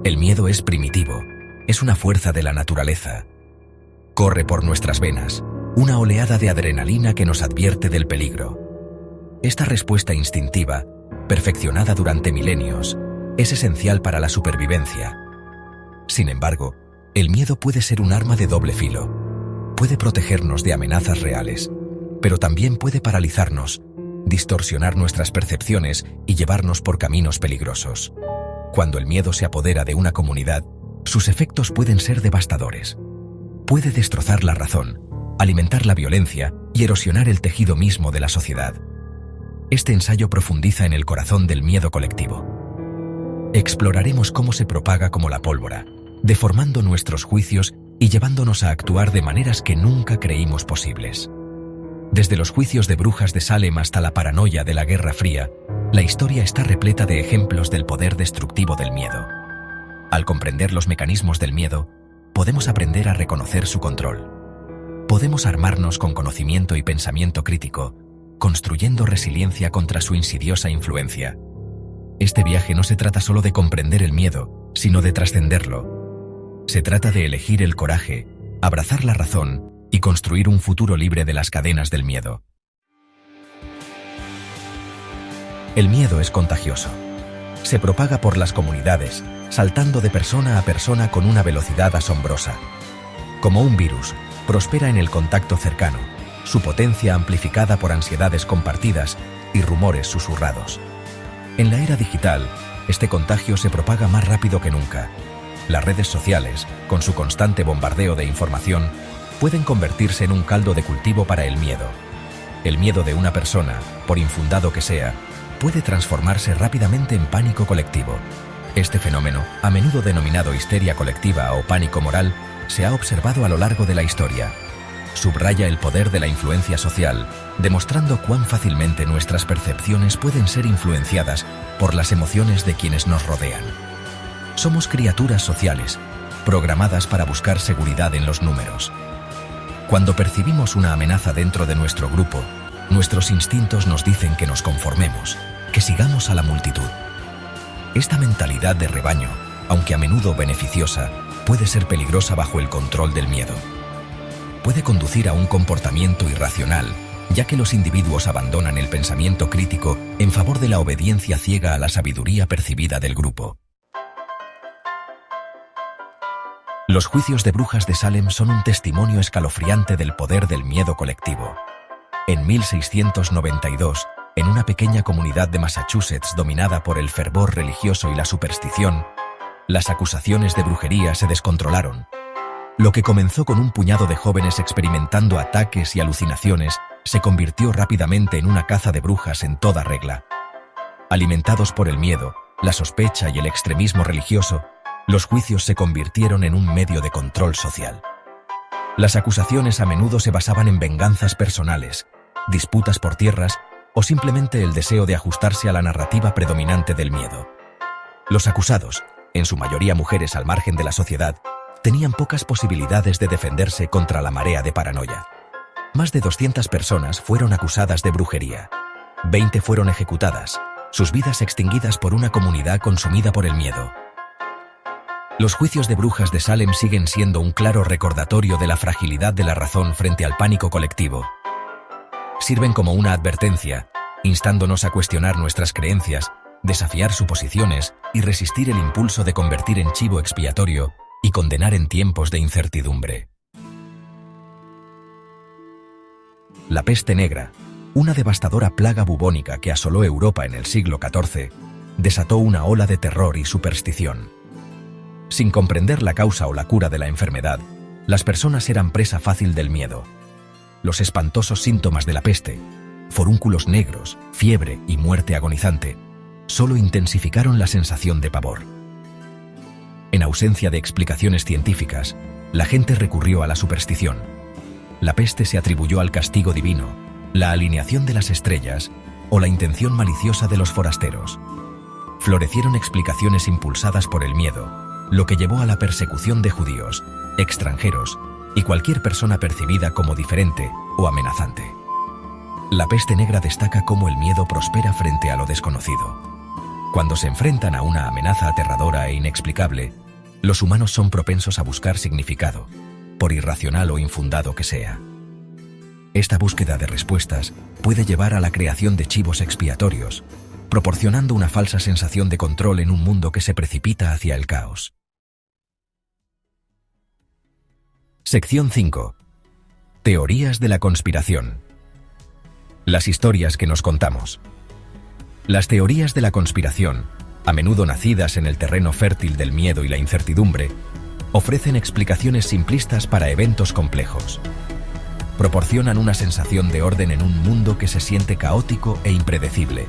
El miedo es primitivo, es una fuerza de la naturaleza. Corre por nuestras venas, una oleada de adrenalina que nos advierte del peligro. Esta respuesta instintiva, perfeccionada durante milenios, es esencial para la supervivencia. Sin embargo, el miedo puede ser un arma de doble filo. Puede protegernos de amenazas reales, pero también puede paralizarnos, distorsionar nuestras percepciones y llevarnos por caminos peligrosos. Cuando el miedo se apodera de una comunidad, sus efectos pueden ser devastadores. Puede destrozar la razón, alimentar la violencia y erosionar el tejido mismo de la sociedad. Este ensayo profundiza en el corazón del miedo colectivo. Exploraremos cómo se propaga como la pólvora, deformando nuestros juicios y llevándonos a actuar de maneras que nunca creímos posibles. Desde los juicios de brujas de Salem hasta la paranoia de la Guerra Fría, la historia está repleta de ejemplos del poder destructivo del miedo. Al comprender los mecanismos del miedo, podemos aprender a reconocer su control. Podemos armarnos con conocimiento y pensamiento crítico, construyendo resiliencia contra su insidiosa influencia. Este viaje no se trata solo de comprender el miedo, sino de trascenderlo. Se trata de elegir el coraje, abrazar la razón y construir un futuro libre de las cadenas del miedo. El miedo es contagioso. Se propaga por las comunidades, saltando de persona a persona con una velocidad asombrosa. Como un virus, prospera en el contacto cercano, su potencia amplificada por ansiedades compartidas y rumores susurrados. En la era digital, este contagio se propaga más rápido que nunca. Las redes sociales, con su constante bombardeo de información, pueden convertirse en un caldo de cultivo para el miedo. El miedo de una persona, por infundado que sea, puede transformarse rápidamente en pánico colectivo. Este fenómeno, a menudo denominado histeria colectiva o pánico moral, se ha observado a lo largo de la historia. Subraya el poder de la influencia social, demostrando cuán fácilmente nuestras percepciones pueden ser influenciadas por las emociones de quienes nos rodean. Somos criaturas sociales, programadas para buscar seguridad en los números. Cuando percibimos una amenaza dentro de nuestro grupo, nuestros instintos nos dicen que nos conformemos, que sigamos a la multitud. Esta mentalidad de rebaño, aunque a menudo beneficiosa, puede ser peligrosa bajo el control del miedo. Puede conducir a un comportamiento irracional, ya que los individuos abandonan el pensamiento crítico en favor de la obediencia ciega a la sabiduría percibida del grupo. Los juicios de brujas de Salem son un testimonio escalofriante del poder del miedo colectivo. En 1692, en una pequeña comunidad de Massachusetts dominada por el fervor religioso y la superstición, las acusaciones de brujería se descontrolaron. Lo que comenzó con un puñado de jóvenes experimentando ataques y alucinaciones se convirtió rápidamente en una caza de brujas en toda regla. Alimentados por el miedo, la sospecha y el extremismo religioso, los juicios se convirtieron en un medio de control social. Las acusaciones a menudo se basaban en venganzas personales, disputas por tierras o simplemente el deseo de ajustarse a la narrativa predominante del miedo. Los acusados, en su mayoría mujeres al margen de la sociedad, tenían pocas posibilidades de defenderse contra la marea de paranoia. Más de 200 personas fueron acusadas de brujería. 20 fueron ejecutadas, sus vidas extinguidas por una comunidad consumida por el miedo. Los juicios de brujas de Salem siguen siendo un claro recordatorio de la fragilidad de la razón frente al pánico colectivo. Sirven como una advertencia, instándonos a cuestionar nuestras creencias, desafiar suposiciones y resistir el impulso de convertir en chivo expiatorio y condenar en tiempos de incertidumbre. La peste negra, una devastadora plaga bubónica que asoló Europa en el siglo XIV, desató una ola de terror y superstición. Sin comprender la causa o la cura de la enfermedad, las personas eran presa fácil del miedo. Los espantosos síntomas de la peste, forúnculos negros, fiebre y muerte agonizante, solo intensificaron la sensación de pavor. En ausencia de explicaciones científicas, la gente recurrió a la superstición. La peste se atribuyó al castigo divino, la alineación de las estrellas o la intención maliciosa de los forasteros. Florecieron explicaciones impulsadas por el miedo, lo que llevó a la persecución de judíos, extranjeros y cualquier persona percibida como diferente o amenazante. La peste negra destaca cómo el miedo prospera frente a lo desconocido. Cuando se enfrentan a una amenaza aterradora e inexplicable, los humanos son propensos a buscar significado, por irracional o infundado que sea. Esta búsqueda de respuestas puede llevar a la creación de chivos expiatorios, proporcionando una falsa sensación de control en un mundo que se precipita hacia el caos. Sección 5. Teorías de la conspiración. Las historias que nos contamos. Las teorías de la conspiración, a menudo nacidas en el terreno fértil del miedo y la incertidumbre, ofrecen explicaciones simplistas para eventos complejos. Proporcionan una sensación de orden en un mundo que se siente caótico e impredecible.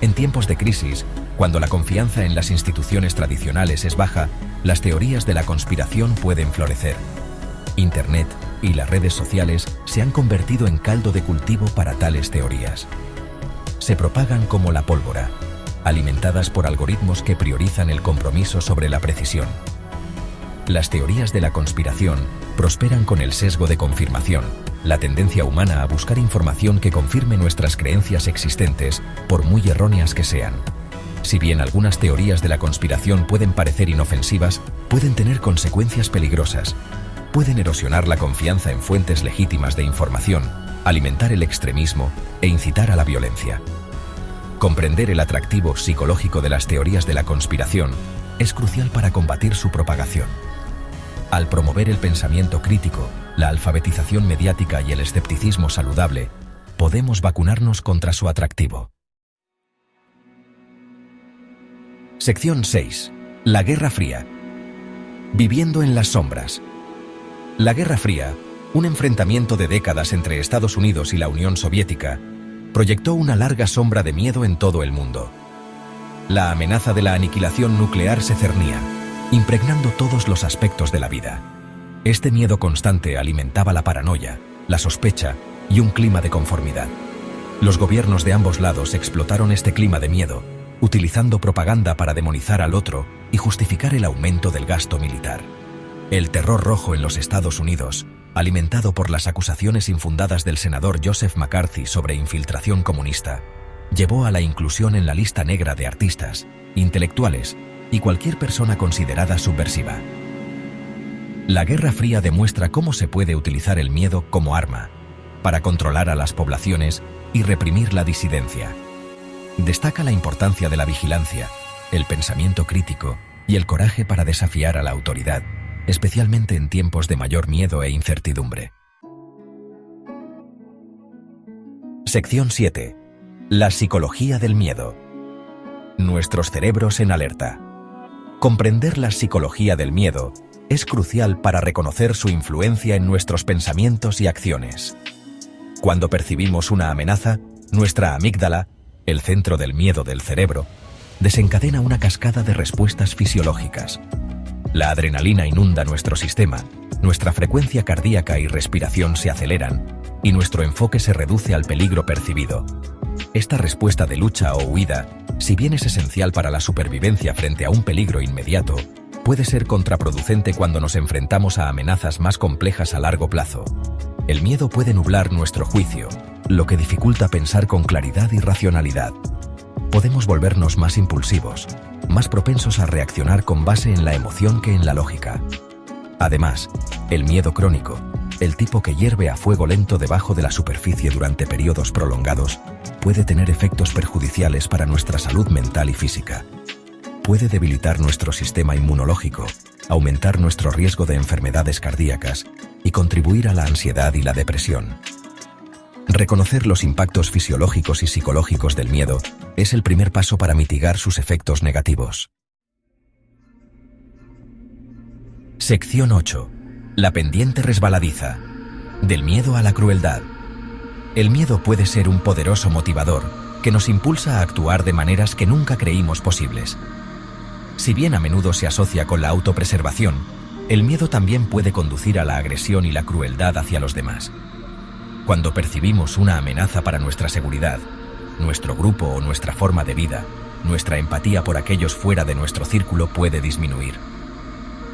En tiempos de crisis, cuando la confianza en las instituciones tradicionales es baja, las teorías de la conspiración pueden florecer. Internet y las redes sociales se han convertido en caldo de cultivo para tales teorías. Se propagan como la pólvora, alimentadas por algoritmos que priorizan el compromiso sobre la precisión. Las teorías de la conspiración prosperan con el sesgo de confirmación, la tendencia humana a buscar información que confirme nuestras creencias existentes, por muy erróneas que sean. Si bien algunas teorías de la conspiración pueden parecer inofensivas, pueden tener consecuencias peligrosas. Pueden erosionar la confianza en fuentes legítimas de información, alimentar el extremismo e incitar a la violencia. Comprender el atractivo psicológico de las teorías de la conspiración es crucial para combatir su propagación. Al promover el pensamiento crítico, la alfabetización mediática y el escepticismo saludable, podemos vacunarnos contra su atractivo. Sección 6. La Guerra Fría. Viviendo en las sombras. La Guerra Fría, un enfrentamiento de décadas entre Estados Unidos y la Unión Soviética, proyectó una larga sombra de miedo en todo el mundo. La amenaza de la aniquilación nuclear se cernía, impregnando todos los aspectos de la vida. Este miedo constante alimentaba la paranoia, la sospecha y un clima de conformidad. Los gobiernos de ambos lados explotaron este clima de miedo, utilizando propaganda para demonizar al otro y justificar el aumento del gasto militar. El terror rojo en los Estados Unidos, alimentado por las acusaciones infundadas del senador Joseph McCarthy sobre infiltración comunista, llevó a la inclusión en la lista negra de artistas, intelectuales y cualquier persona considerada subversiva. La Guerra Fría demuestra cómo se puede utilizar el miedo como arma para controlar a las poblaciones y reprimir la disidencia. Destaca la importancia de la vigilancia, el pensamiento crítico y el coraje para desafiar a la autoridad, especialmente en tiempos de mayor miedo e incertidumbre. Sección 7. La psicología del miedo. Nuestros cerebros en alerta. Comprender la psicología del miedo es crucial para reconocer su influencia en nuestros pensamientos y acciones. Cuando percibimos una amenaza, nuestra amígdala, el centro del miedo del cerebro, desencadena una cascada de respuestas fisiológicas. La adrenalina inunda nuestro sistema, nuestra frecuencia cardíaca y respiración se aceleran, y nuestro enfoque se reduce al peligro percibido. Esta respuesta de lucha o huida, si bien es esencial para la supervivencia frente a un peligro inmediato, puede ser contraproducente cuando nos enfrentamos a amenazas más complejas a largo plazo. El miedo puede nublar nuestro juicio, lo que dificulta pensar con claridad y racionalidad. Podemos volvernos más impulsivos, más propensos a reaccionar con base en la emoción que en la lógica. Además, el miedo crónico, el tipo que hierve a fuego lento debajo de la superficie durante periodos prolongados, puede tener efectos perjudiciales para nuestra salud mental y física. Puede debilitar nuestro sistema inmunológico, aumentar nuestro riesgo de enfermedades cardíacas y contribuir a la ansiedad y la depresión. Reconocer los impactos fisiológicos y psicológicos del miedo es el primer paso para mitigar sus efectos negativos. Sección 8. La pendiente resbaladiza. Del miedo a la crueldad. El miedo puede ser un poderoso motivador que nos impulsa a actuar de maneras que nunca creímos posibles. Si bien a menudo se asocia con la autopreservación, el miedo también puede conducir a la agresión y la crueldad hacia los demás. Cuando percibimos una amenaza para nuestra seguridad, nuestro grupo o nuestra forma de vida, nuestra empatía por aquellos fuera de nuestro círculo puede disminuir.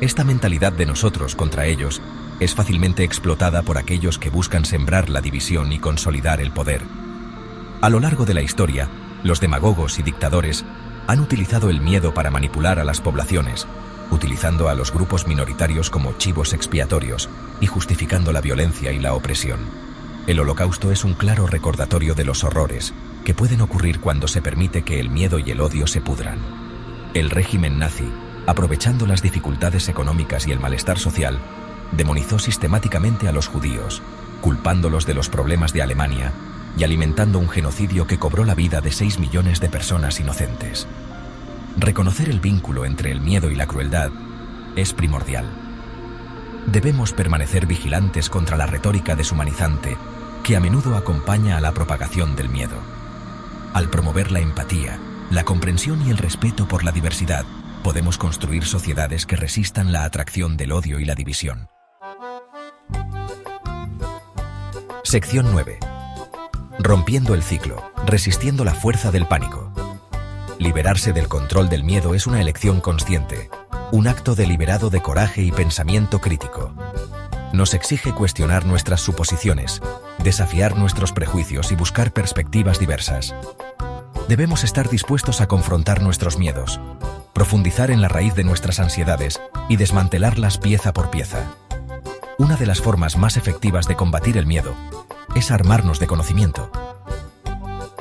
Esta mentalidad de nosotros contra ellos es fácilmente explotada por aquellos que buscan sembrar la división y consolidar el poder. A lo largo de la historia, los demagogos y dictadores Han utilizado el miedo para manipular a las poblaciones, utilizando a los grupos minoritarios como chivos expiatorios y justificando la violencia y la opresión. El Holocausto es un claro recordatorio de los horrores que pueden ocurrir cuando se permite que el miedo y el odio se pudran. El régimen nazi, aprovechando las dificultades económicas y el malestar social, demonizó sistemáticamente a los judíos, culpándolos de los problemas de Alemania y alimentando un genocidio que cobró la vida de 6 millones de personas inocentes. Reconocer el vínculo entre el miedo y la crueldad es primordial. Debemos permanecer vigilantes contra la retórica deshumanizante que a menudo acompaña a la propagación del miedo. Al promover la empatía, la comprensión y el respeto por la diversidad, podemos construir sociedades que resistan la atracción del odio y la división. Sección 9. Rompiendo el ciclo, resistiendo la fuerza del pánico. Liberarse del control del miedo es una elección consciente, un acto deliberado de coraje y pensamiento crítico. Nos exige cuestionar nuestras suposiciones, desafiar nuestros prejuicios y buscar perspectivas diversas. Debemos estar dispuestos a confrontar nuestros miedos, profundizar en la raíz de nuestras ansiedades y desmantelarlas pieza por pieza. Una de las formas más efectivas de combatir el miedo es armarnos de conocimiento.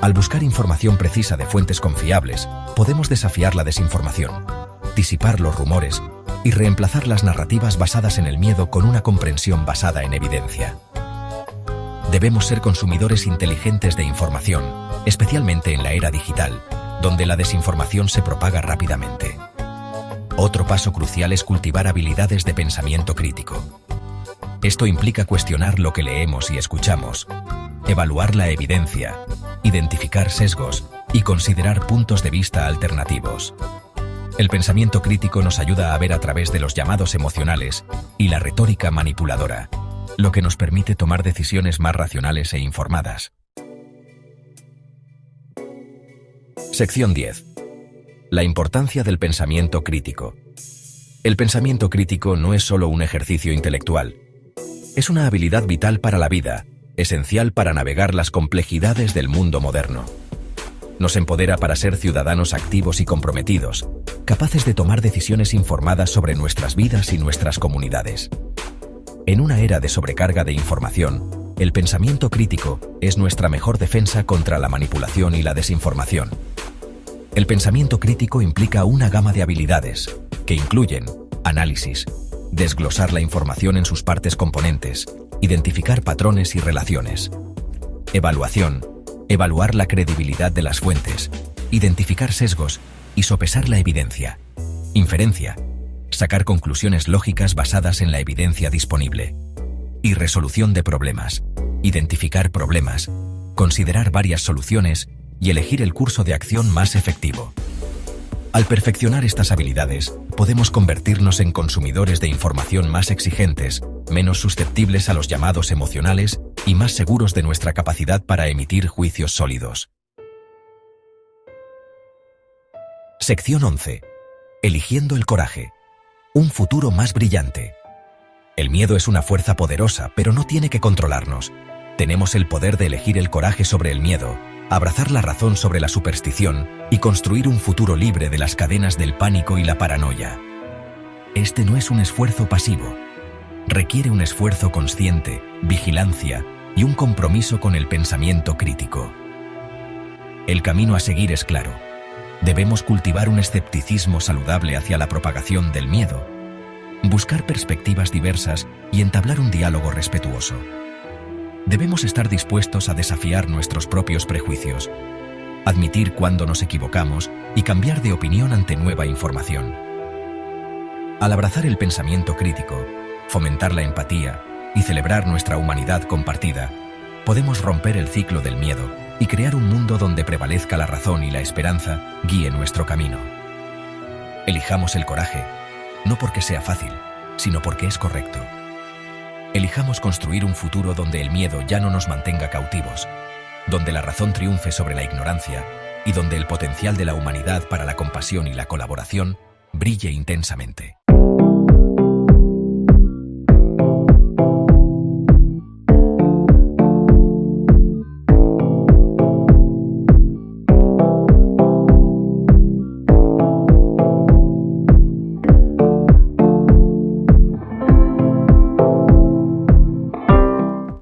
Al buscar información precisa de fuentes confiables, podemos desafiar la desinformación, disipar los rumores y reemplazar las narrativas basadas en el miedo con una comprensión basada en evidencia. Debemos ser consumidores inteligentes de información, especialmente en la era digital, donde la desinformación se propaga rápidamente. Otro paso crucial es cultivar habilidades de pensamiento crítico. Esto implica cuestionar lo que leemos y escuchamos, evaluar la evidencia, identificar sesgos y considerar puntos de vista alternativos. El pensamiento crítico nos ayuda a ver a través de los llamados emocionales y la retórica manipuladora, lo que nos permite tomar decisiones más racionales e informadas. Sección 10. La importancia del pensamiento crítico. El pensamiento crítico no es solo un ejercicio intelectual. Es una habilidad vital para la vida, esencial para navegar las complejidades del mundo moderno. Nos empodera para ser ciudadanos activos y comprometidos, capaces de tomar decisiones informadas sobre nuestras vidas y nuestras comunidades. En una era de sobrecarga de información, el pensamiento crítico es nuestra mejor defensa contra la manipulación y la desinformación. El pensamiento crítico implica una gama de habilidades, que incluyen análisis, desglosar la información en sus partes componentes, identificar patrones y relaciones. Evaluación, evaluar la credibilidad de las fuentes, identificar sesgos y sopesar la evidencia. Inferencia, sacar conclusiones lógicas basadas en la evidencia disponible. Y resolución de problemas, identificar problemas, considerar varias soluciones y elegir el curso de acción más efectivo. Al perfeccionar estas habilidades, podemos convertirnos en consumidores de información más exigentes, menos susceptibles a los llamados emocionales y más seguros de nuestra capacidad para emitir juicios sólidos. Sección 11. Eligiendo el coraje. Un futuro más brillante. El miedo es una fuerza poderosa, pero no tiene que controlarnos. Tenemos el poder de elegir el coraje sobre el miedo, abrazar la razón sobre la superstición y construir un futuro libre de las cadenas del pánico y la paranoia. Este no es un esfuerzo pasivo. Requiere un esfuerzo consciente, vigilancia y un compromiso con el pensamiento crítico. El camino a seguir es claro. Debemos cultivar un escepticismo saludable hacia la propagación del miedo, buscar perspectivas diversas y entablar un diálogo respetuoso. Debemos estar dispuestos a desafiar nuestros propios prejuicios, admitir cuando nos equivocamos y cambiar de opinión ante nueva información. Al abrazar el pensamiento crítico, fomentar la empatía y celebrar nuestra humanidad compartida, podemos romper el ciclo del miedo y crear un mundo donde prevalezca la razón y la esperanza guíe nuestro camino. Elijamos el coraje, no porque sea fácil, sino porque es correcto. Elijamos construir un futuro donde el miedo ya no nos mantenga cautivos, donde la razón triunfe sobre la ignorancia y donde el potencial de la humanidad para la compasión y la colaboración brille intensamente.